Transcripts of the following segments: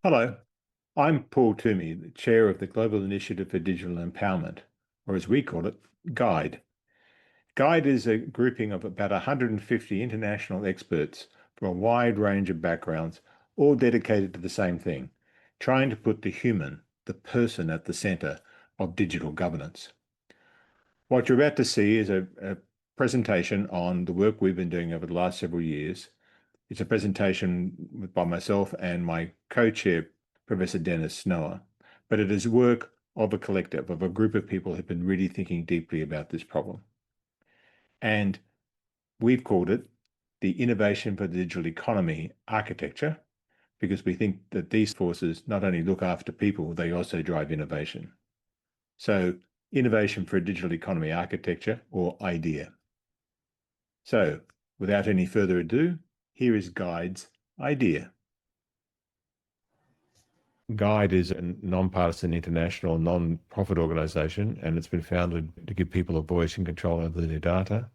Hello, I'm Paul Toomey, the chair of the Global Initiative for Digital Empowerment, or as we call it, GIDE. GIDE is a grouping of about 150 international experts from a wide range of backgrounds, all dedicated to the same thing, trying to put the human, the person at the center of digital governance. What you're about to see is a presentation on the work we've been doing over the last several years. It's a presentation by myself and my co-chair, Professor Dennis Snower, but it is work of a collective, of a group of people who've been really thinking deeply about this problem. And we've called it the Innovation for the Digital Economy architecture, because we think that these forces not only look after people, they also drive innovation. So, Innovation for a Digital Economy architecture, or IDEA. So, without any further ado, here is GIDE's IDEA. GIDE is a non-partisan international non-profit organisation, and it's been founded to give people a voice and control over their data.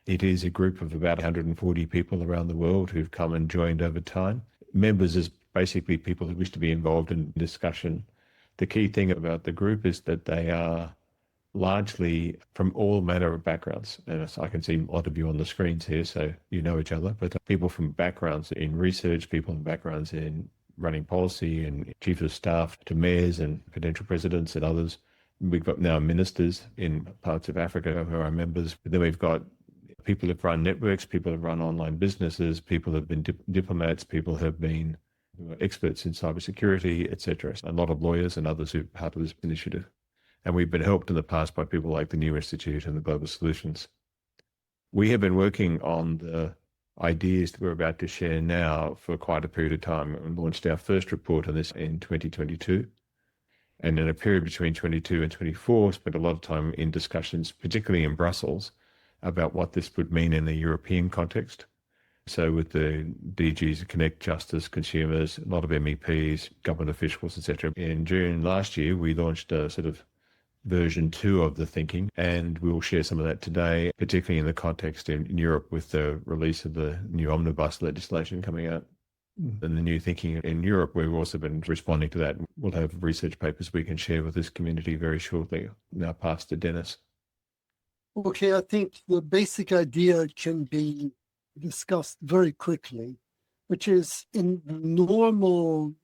It is a group of about 140 people around the world who've come and joined over time. Members is basically people who wish to be involved in discussion. The key thing about the group is that they are largely from all manner of backgrounds. And I can see a lot of you on the screens here, so you know each other, but people from backgrounds in research, people from backgrounds in running policy and chief of staff to mayors and potential presidents and others. We've got now ministers in parts of Africa who are members. But then we've got people who've run networks, people who've run online businesses, people who've been diplomats, people who've been experts in cybersecurity, etc. A lot of lawyers and others who are part of this initiative. And we've been helped in the past by people like the New Institute and the Global Solutions. We have been working on the ideas that we're about to share now for quite a period of time, and launched our first report on this in 2022. And in a period between 22 and 24, spent a lot of time in discussions, particularly in Brussels, about what this would mean in the European context. So with the DGs, Connect, Justice, Consumers, a lot of MEPs, government officials, etc. In June last year, we launched a sort of version 2 of the thinking, and we'll share some of that today, particularly in the context in Europe with the release of the new omnibus legislation coming out. And the new thinking in Europe, we've also been responding to that. We'll have research papers we can share with this community very shortly. Now pass to Dennis. Okay, I think the basic idea can be discussed very quickly, which is in normal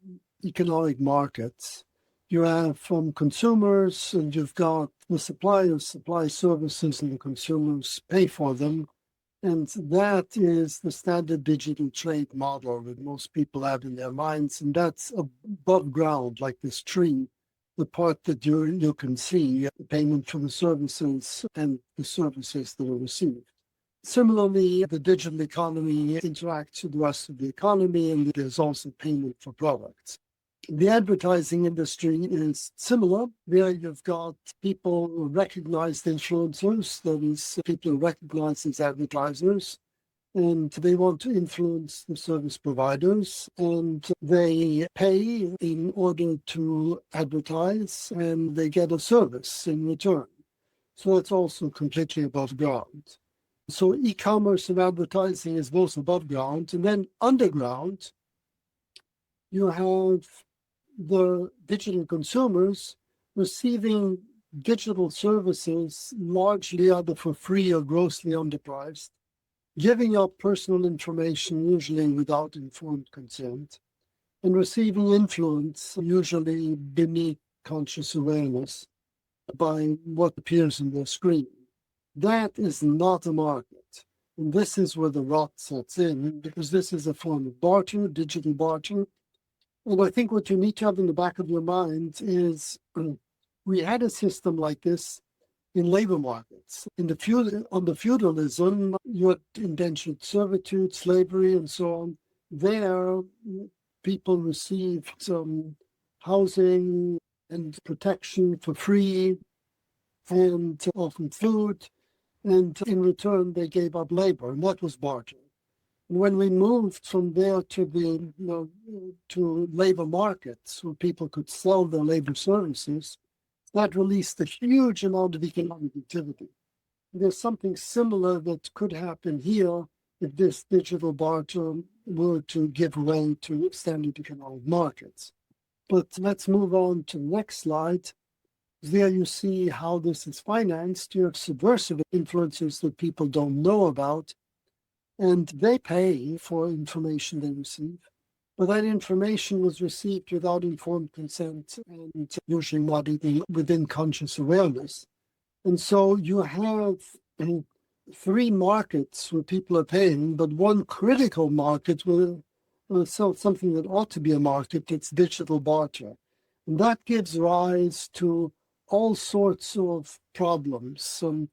economic markets, you have from consumers, and you've got the suppliers supply services and the consumers pay for them. And that is the standard digital trade model that most people have in their minds. And that's above ground, like this tree, the part that you can see, the payment for the services and the services that are received. Similarly, the digital economy interacts with the rest of the economy, and there's also payment for products. The advertising industry is similar. There you've got people who recognize influencers, that is, people who recognize as advertisers, and they want to influence the service providers, and they pay in order to advertise, and they get a service in return. So it's also completely above ground. So e-commerce and advertising is both above ground, and then underground, you have the digital consumers receiving digital services largely either for free or grossly underpriced, giving up personal information usually without informed consent, and receiving influence usually beneath conscious awareness by what appears on their screen. That is not a market. And this is where the rot sets in, because this is a form of barter, digital barter. And I think what you need to have in the back of your mind is we had a system like this in labor markets. In under feudalism, you had indentured servitude, slavery, and so on. There, people received some housing and protection for free, and often food, and in return, they gave up labor, and that was barter. When we moved from there to to labor markets where people could sell their labor services, that released a huge amount of economic activity. There's something similar that could happen here if this digital barter were to give way to standard economic markets. But let's move on to the next slide. There you see how this is financed. You have subversive influences that people don't know about, and they pay for information they receive. But that information was received without informed consent and usually not even within conscious awareness. And so you have three markets where people are paying, but one critical market will sell something that ought to be a market. It's digital barter. And that gives rise to all sorts of problems, some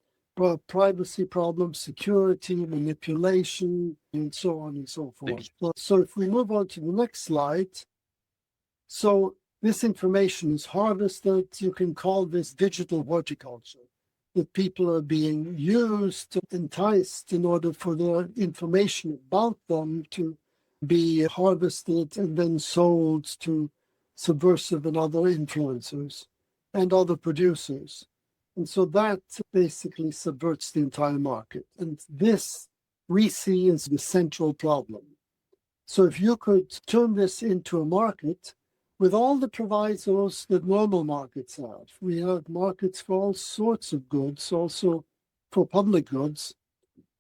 privacy problems, security, manipulation, and so on and so forth. So if we move on to the next slide. So this information is harvested. You can call this digital horticulture. That people are being used, enticed in order for the information about them to be harvested and then sold to subversive and other influencers and other producers. And so that basically subverts the entire market. And this we see as the central problem. So if you could turn this into a market, with all the provisos that normal markets have. We have markets for all sorts of goods, also for public goods.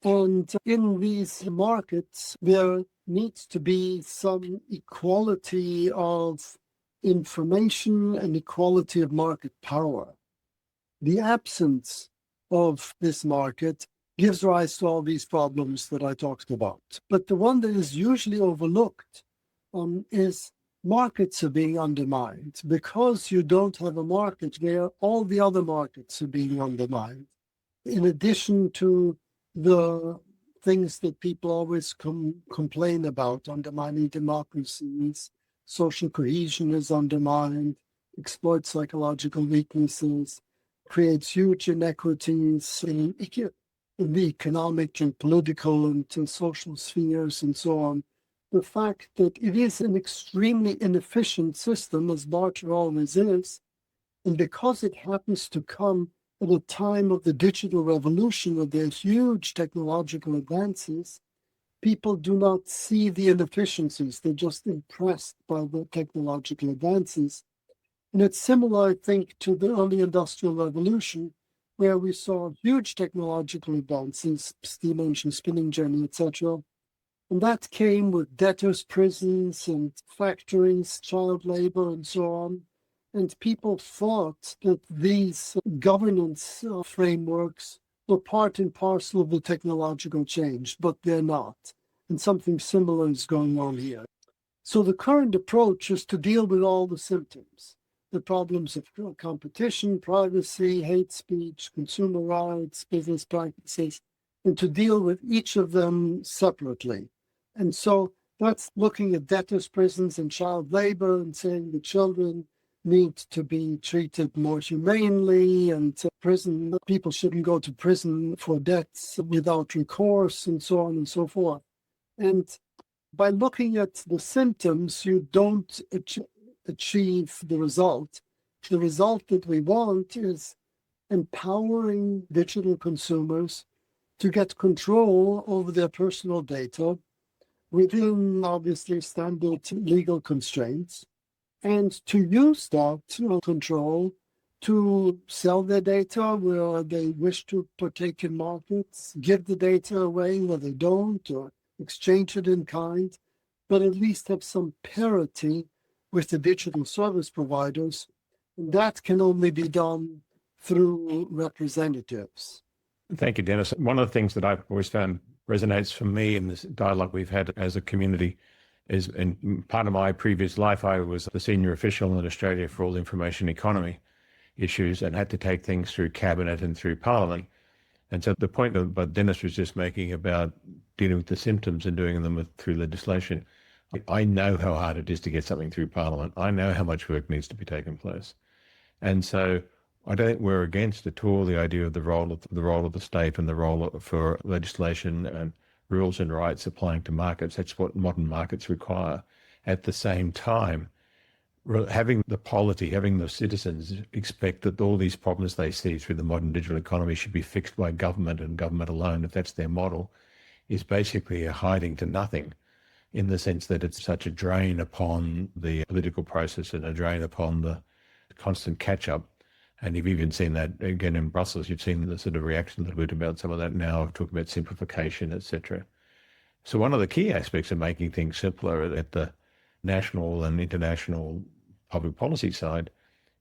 And in these markets, there needs to be some equality of information and equality of market power. The absence of this market gives rise to all these problems that I talked about. But the one that is usually overlooked is markets are being undermined. Because you don't have a market where all the other markets are being undermined. In addition to the things that people always complain about, undermining democracies, social cohesion is undermined, exploits psychological weaknesses, creates huge inequities in the economic and political and social spheres and so on. The fact that it is an extremely inefficient system, as barter always is, and because it happens to come at a time of the digital revolution where there's huge technological advances, people do not see the inefficiencies. They're just impressed by the technological advances. And it's similar, I think, to the early industrial revolution, where we saw huge technological advances, steam engine, spinning jenny, etc., and that came with debtors' prisons and factories, child labor, and so on. And people thought that these governance frameworks were part and parcel of the technological change, but they're not. And something similar is going on here. So the current approach is to deal with all the symptoms, the problems of competition, privacy, hate speech, consumer rights, business practices, and to deal with each of them separately. And so that's looking at debtors' prisons and child labor and saying the children need to be treated more humanely, and prison people shouldn't go to prison for debts without recourse, and so on and so forth. And by looking at the symptoms, you don't achieve the result. The result that we want is empowering digital consumers to get control over their personal data within obviously standard legal constraints, and to use that control to sell their data where they wish to partake in markets, give the data away where they don't, or exchange it in kind, but at least have some parity with the digital service providers. And that can only be done through representatives. Thank you, Dennis. One of the things that I've always found resonates for me in this dialogue we've had as a community is, in part of my previous life, I was the senior official in Australia for all information economy issues and had to take things through cabinet and through parliament. And so the point that Dennis was just making about dealing with the symptoms and doing them through legislation, I know how hard it is to get something through parliament. I know how much work needs to be taken place. And so I don't think we're against at all the idea of the role of the state and the role for legislation and rules and rights applying to markets. That's what modern markets require. At the same time, having the polity, having the citizens expect that all these problems they see through the modern digital economy should be fixed by government and government alone, if that's their model, is basically a hiding to nothing. in the sense that it's such a drain upon the political process and a drain upon the constant catch-up. And you've even seen that again in Brussels. You've seen the sort of reaction a little bit about some of that now, talking about simplification, etc. So one of the key aspects of making things simpler at the national and international public policy side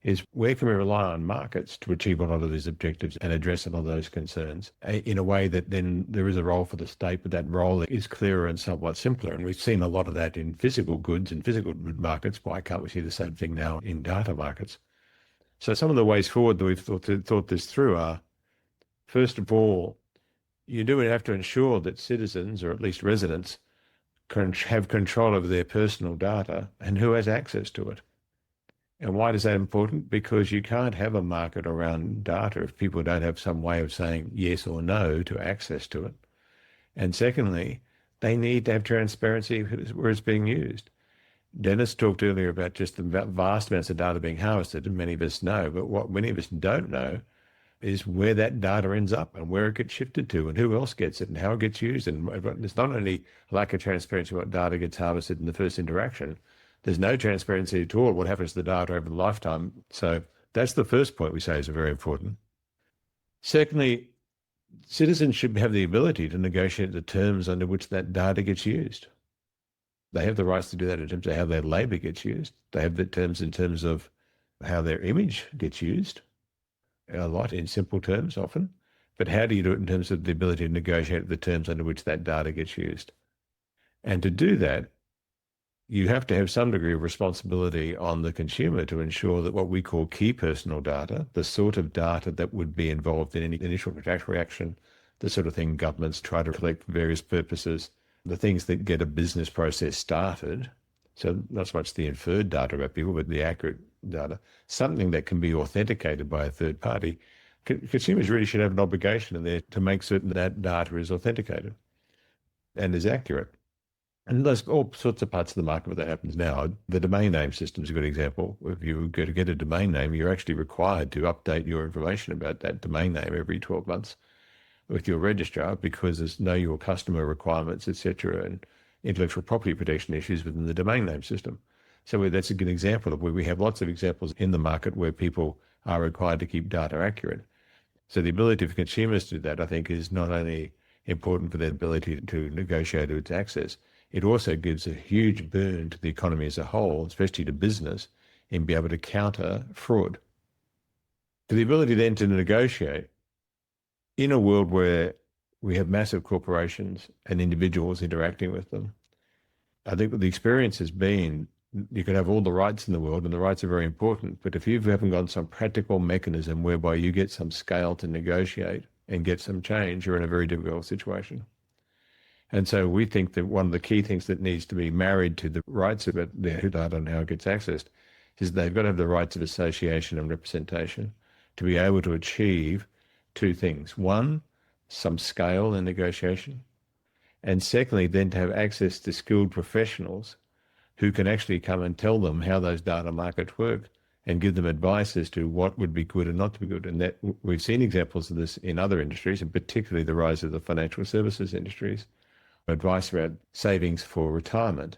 is where can we rely on markets to achieve a lot of these objectives and address a lot of those concerns in a way that then there is a role for the state, but that role is clearer and somewhat simpler. And we've seen a lot of that in physical goods and physical good markets. Why can't we see the same thing now in data markets? So some of the ways forward that we've thought this through are, first of all, you do have to ensure that citizens, or at least residents, can have control over their personal data and who has access to it. And why is that important? Because you can't have a market around data if people don't have some way of saying yes or no to access to it. And secondly, they need to have transparency where it's being used. Dennis talked earlier about just the vast amounts of data being harvested, and many of us know, but what many of us don't know is where that data ends up and where it gets shifted to and who else gets it and how it gets used. And it's not only lack of transparency what data gets harvested in the first interaction, there's no transparency at all what happens to the data over the lifetime. So that's the first point we say is very important. Secondly, citizens should have the ability to negotiate the terms under which that data gets used. They have the rights to do that in terms of how their labour gets used. They have the terms in terms of how their image gets used, a lot in simple terms often. But how do you do it in terms of the ability to negotiate the terms under which that data gets used? And to do that, you have to have some degree of responsibility on the consumer to ensure that what we call key personal data, the sort of data that would be involved in any initial contractual reaction, the sort of thing governments try to collect for various purposes, the things that get a business process started, so not so much the inferred data about people, but the accurate data, something that can be authenticated by a third party. Consumers really should have an obligation in there to make certain that data is authenticated and is accurate. And there's all sorts of parts of the market where that happens now. The domain name system is a good example. If you go to get a domain name, you're actually required to update your information about that domain name every 12 months with your registrar because there's know your customer requirements, etc., and intellectual property protection issues within the domain name system. So that's a good example of where we have lots of examples in the market where people are required to keep data accurate. So the ability for consumers to do that, I think, is not only important for their ability to negotiate its access, it also gives a huge boon to the economy as a whole, especially to business, in being able to counter fraud. To the ability then to negotiate in a world where we have massive corporations and individuals interacting with them, I think what the experience has been, you can have all the rights in the world, and the rights are very important, but if you haven't got some practical mechanism whereby you get some scale to negotiate and get some change, you're in a very difficult situation. And so we think that one of the key things that needs to be married to the rights of their data and how it gets accessed is they've got to have the rights of association and representation to be able to achieve two things. One, some scale in negotiation. And secondly, then to have access to skilled professionals who can actually come and tell them how those data markets work and give them advice as to what would be good and not to be good. And that we've seen examples of this in other industries, and particularly the rise of the financial services industries. Advice around savings for retirement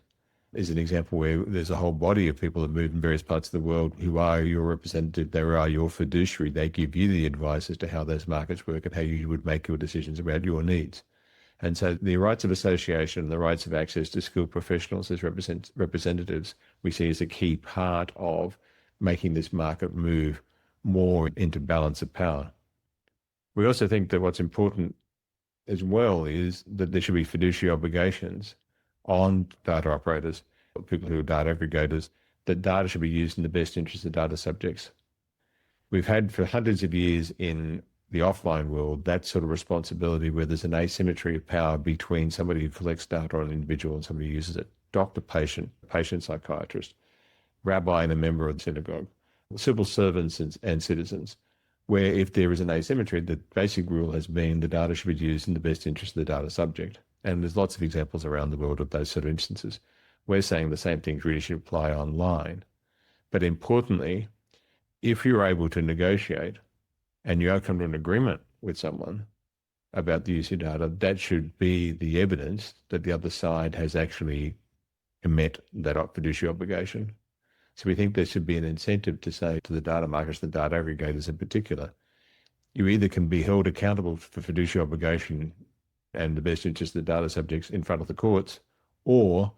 is an example where there's a whole body of people that move in various parts of the world who are your representative, they are your fiduciary. They give you the advice as to how those markets work and how you would make your decisions about your needs. And so the rights of association and the rights of access to skilled professionals as representatives we see as a key part of making this market move more into balance of power. We also think that what's important as well is that there should be fiduciary obligations on data operators, people who are data aggregators, that data should be used in the best interest of data subjects. We've had for hundreds of years in the offline world that sort of responsibility where there's an asymmetry of power between somebody who collects data on an individual and somebody who uses it. Doctor, patient, psychiatrist, rabbi and a member of the synagogue, civil servants and citizens, where if there is an asymmetry, the basic rule has been the data should be used in the best interest of the data subject. And there's lots of examples around the world of those sort of instances. We're saying the same things really should apply online. But importantly, if you're able to negotiate and you come to an agreement with someone about the use of data, that should be the evidence that the other side has actually met that fiduciary obligation. So we think there should be an incentive to say to the data markets, the data aggregators in particular, you either can be held accountable for fiduciary obligation and the best interest of the data subjects in front of the courts, or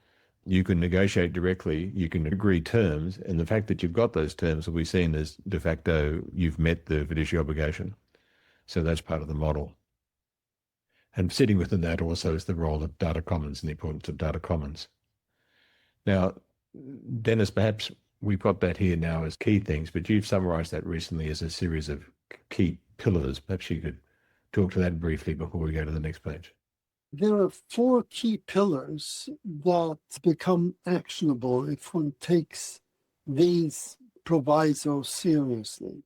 you can negotiate directly, you can agree terms, and the fact that you've got those terms will be seen as de facto you've met the fiduciary obligation. So that's part of the model. And sitting within that also is the role of data commons and the importance of data commons. Now, Dennis, perhaps we've got that here now as key things, but you've summarized that recently as a series of key pillars. Perhaps you could talk to that briefly before we go to the next page. There are 4 key pillars that become actionable if one takes these provisos seriously.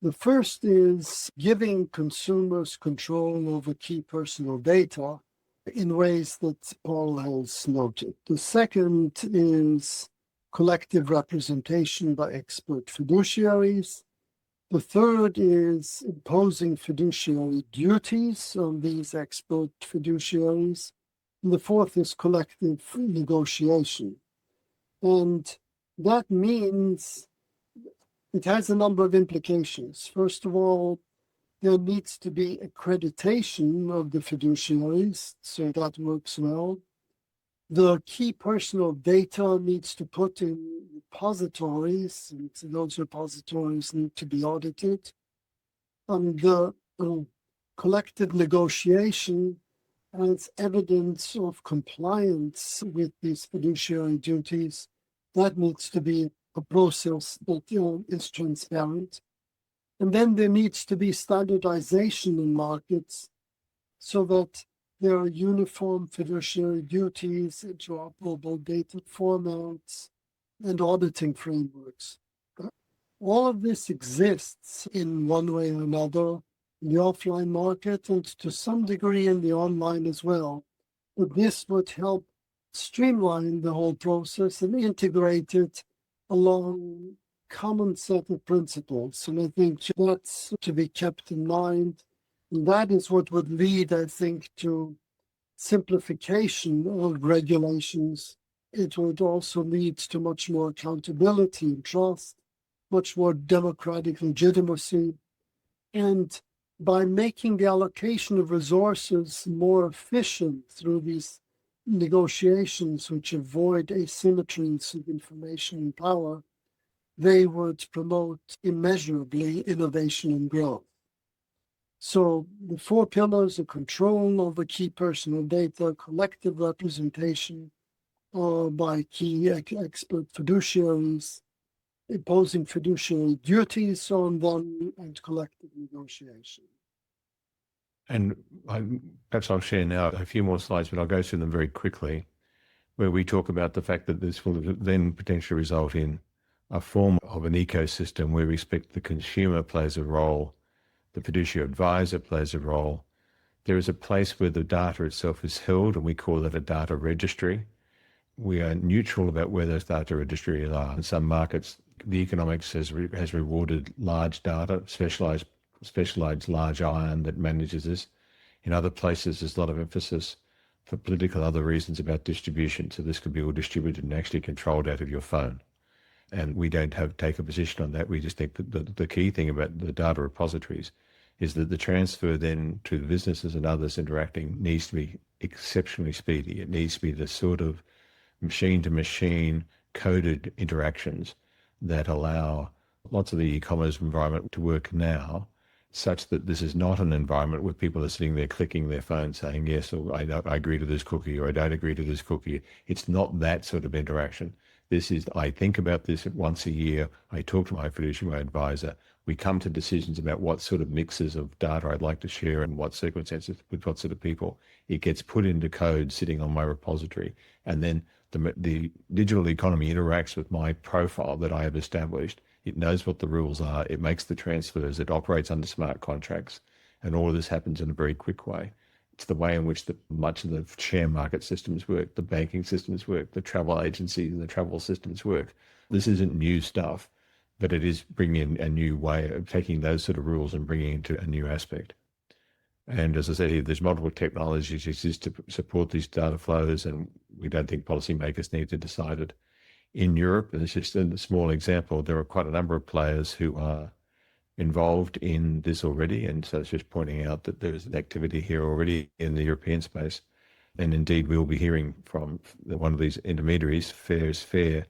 The first is giving consumers control over key personal data in ways that Paul has noted. The second is collective representation by expert fiduciaries. The third is imposing fiduciary duties on these expert fiduciaries. And the fourth is collective negotiation. And that means it has a number of implications. First of all, there needs to be accreditation of the fiduciaries, so that works well. The key personal data needs to put in repositories, and those repositories need to be audited. And the collective negotiation as evidence of compliance with these fiduciary duties, that needs to be a process that is transparent. And then there needs to be standardization in markets so that there are uniform fiduciary duties, interoperable data formats, and auditing frameworks. All of this exists in one way or another in the offline market and to some degree in the online as well. But this would help streamline the whole process and integrate it along common set of principles. And I think that's to be kept in mind. And that is what would lead, I think, to simplification of regulations. It would also lead to much more accountability and trust, much more democratic legitimacy. And by making the allocation of resources more efficient through these negotiations, which avoid asymmetries of information and power, they would promote immeasurably innovation and growth. So the 4 pillars are control over key personal data, collective representation by key expert fiduciaries, imposing fiduciary duties on them, and collective negotiation. And perhaps I'll share now a few more slides, but I'll go through them very quickly, where we talk about the fact that this will then potentially result in a form of an ecosystem where we expect the consumer plays a role, the fiduciary advisor plays a role. There is a place where the data itself is held, and we call it a data registry. We are neutral about where those data registries are. In some markets, the economics has rewarded large data, specialized large iron that manages this. In other places, there's a lot of emphasis for political and other reasons about distribution. So this could be all distributed and actually controlled out of your phone. And we don't take a position on that. We just think that the key thing about the data repositories is that the transfer then to the businesses and others interacting needs to be exceptionally speedy. It needs to be the sort of machine-to-machine coded interactions that allow lots of the e-commerce environment to work now, such that this is not an environment where people are sitting there clicking their phone saying, yes, or I agree to this cookie, or I don't agree to this cookie. It's not that sort of interaction. This is, I think about this once a year. I talk to my fiduciary advisor. We come to decisions about what sort of mixes of data I'd like to share and what circumstances with what sort of people. It gets put into code sitting on my repository. And then the digital economy interacts with my profile that I have established. It knows what the rules are. It makes the transfers. It operates under smart contracts. And all of this happens in a very quick way. It's the way in which much of the share market systems work, the banking systems work, the travel agencies and the travel systems work. This isn't new stuff, but it is bringing a new way of taking those sort of rules and bringing it into a new aspect. And as I said here, there's multiple technologies exist to support these data flows, and we don't think policymakers need to decide it. In Europe, and it's just a small example, there are quite a number of players who are involved in this already. And so it's just pointing out that there's an activity here already in the European space. And indeed, we'll be hearing from one of these intermediaries, Fair is Fair,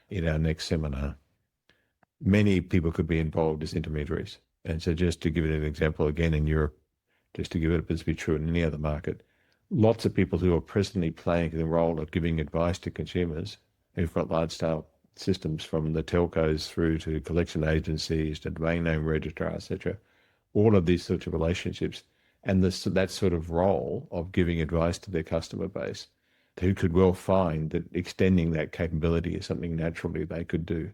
in our next seminar. Many people could be involved as intermediaries. And so just to give it an example, again, in Europe, just to give it, but to be true in any other market, lots of people who are presently playing the role of giving advice to consumers who've got large-scale systems from the telcos through to collection agencies to domain name registrar, etc. All of these sorts of relationships and that sort of role of giving advice to their customer base, who could well find that extending that capability is something naturally they could do.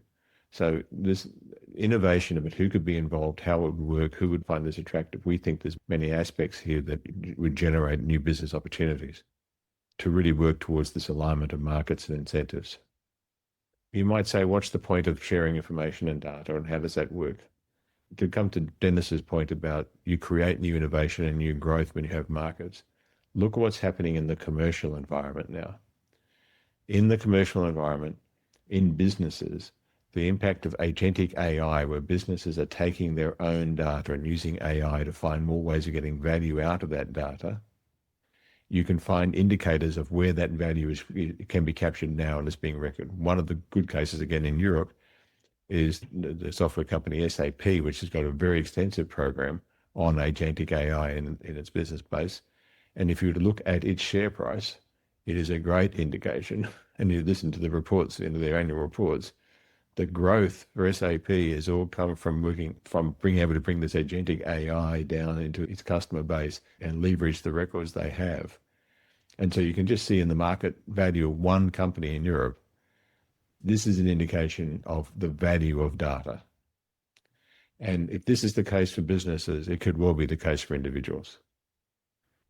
So this innovation of it, who could be involved, how it would work, who would find this attractive, we think there's many aspects here that would generate new business opportunities to really work towards this alignment of markets and incentives. You might say, what's the point of sharing information and data, and how does that work? To come to Dennis's point about you create new innovation and new growth when you have markets, look at what's happening in the commercial environment now. In the commercial environment, in businesses, the impact of agentic AI, where businesses are taking their own data and using AI to find more ways of getting value out of that data, you can find indicators of where that value can be captured now and is being reckoned. One of the good cases, again, in Europe, is the software company SAP, which has got a very extensive program on agentic AI in its business base. And if you were to look at its share price, it is a great indication, and you listen to the reports, into their annual reports, the growth for SAP has all come from being able to bring this agentic AI down into its customer base and leverage the records they have. And so you can just see in the market value of one company in Europe, this is an indication of the value of data. And if this is the case for businesses, it could well be the case for individuals.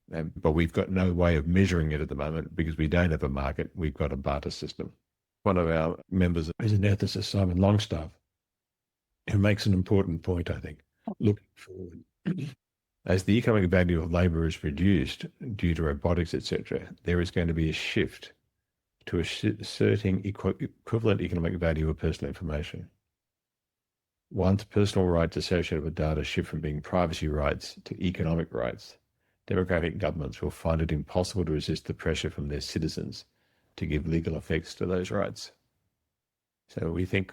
But we've got no way of measuring it at the moment because we don't have a market. We've got a barter system. One of our members is an ethicist, Simon Longstaff, who makes an important point, I think, looking forward. As the economic value of labour is reduced due to robotics, etc., there is going to be a shift to asserting equivalent economic value of personal information. Once personal rights associated with data shift from being privacy rights to economic rights, democratic governments will find it impossible to resist the pressure from their citizens to give legal effects to those rights. So we think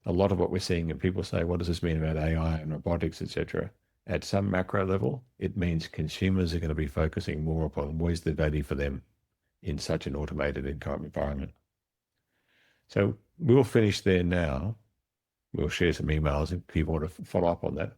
a lot of what we're seeing, and people say, what does this mean about AI and robotics, etc.? At some macro level, it means consumers are going to be focusing more upon where's the value for them in such an automated environment. So we'll finish there now. We'll share some emails if people want to follow up on that.